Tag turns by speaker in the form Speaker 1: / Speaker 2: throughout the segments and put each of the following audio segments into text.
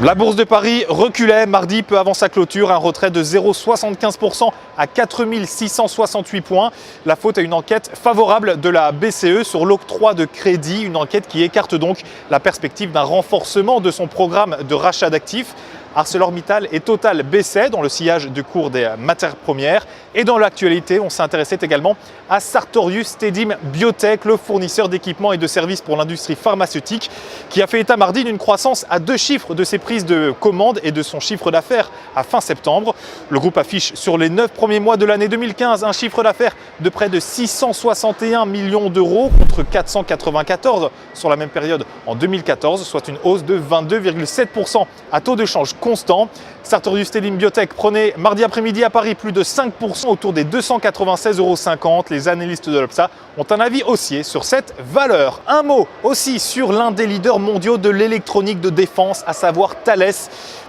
Speaker 1: La bourse de Paris reculait mardi peu avant sa clôture, un retrait de 0,75% à 4 668 points. La faute à une enquête favorable de la BCE sur l'octroi de crédit, une enquête qui écarte donc la perspective d'un renforcement de son programme de rachat d'actifs. ArcelorMittal et Total baissaient dans le sillage du cours des matières premières. Et dans l'actualité, on s'est intéressé également à Sartorius Stedim Biotech, le fournisseur d'équipements et de services pour l'industrie pharmaceutique, qui a fait état mardi d'une croissance à 2 chiffres de ses prises de commandes et de son chiffre d'affaires à fin septembre. Le groupe affiche sur les 9 premiers mois de l'année 2015 un chiffre d'affaires de près de 661 millions d'euros contre 494 sur la même période en 2014, soit une hausse de 22,7% à taux de change constant. Sartorius Stedim Biotech prenait mardi après-midi à Paris plus de 5% autour des 296,50 €. Les analystes de l'Obsa ont un avis haussier sur cette valeur. Un mot aussi sur l'un des leaders mondiaux de l'électronique de défense, à savoir Thales,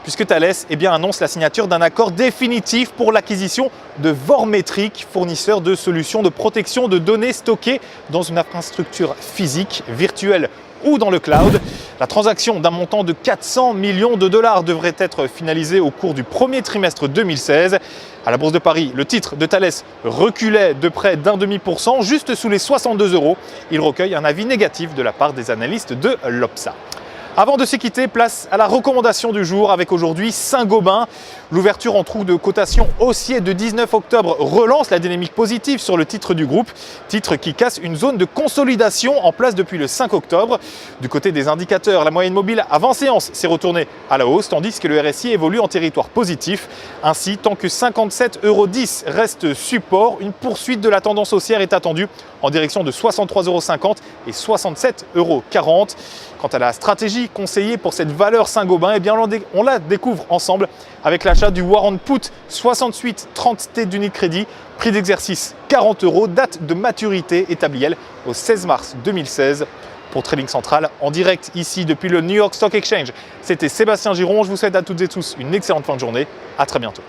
Speaker 1: puisque Thales annonce la signature d'un accord définitif pour l'acquisition de Vormetric, fournisseur de solutions de protection de données stockées dans une infrastructure physique, virtuelle ou dans le cloud. La transaction d'un montant de 400 millions de dollars devrait être finalisée au cours du premier trimestre 2016. À la Bourse de Paris, le titre de Thales reculait de près d'1,5%, juste sous les 62 €. Il recueille un avis négatif de la part des analystes de l'Obsa. Avant de se quitter, place à la recommandation du jour avec aujourd'hui Saint-Gobain. L'ouverture en trou de cotation haussier de 19 octobre relance la dynamique positive sur le titre du groupe, titre qui casse une zone de consolidation en place depuis le 5 octobre. Du côté des indicateurs, la moyenne mobile avant séance s'est retournée à la hausse, tandis que le RSI évolue en territoire positif. Ainsi, tant que 57,10 € reste support, une poursuite de la tendance haussière est attendue en direction de 63,50 € et 67,40 €. Quant à la stratégie conseillée pour cette valeur Saint-Gobain, on la découvre ensemble avec l'achat du warrant put 6830T d'Unicredit, prix d'exercice 40 €, date de maturité établie elle au 16 mars 2016. Pour Trading Central, en direct ici depuis le New York Stock Exchange, c'était Sébastien Giron. Je vous souhaite à toutes et tous une excellente fin de journée. À très bientôt.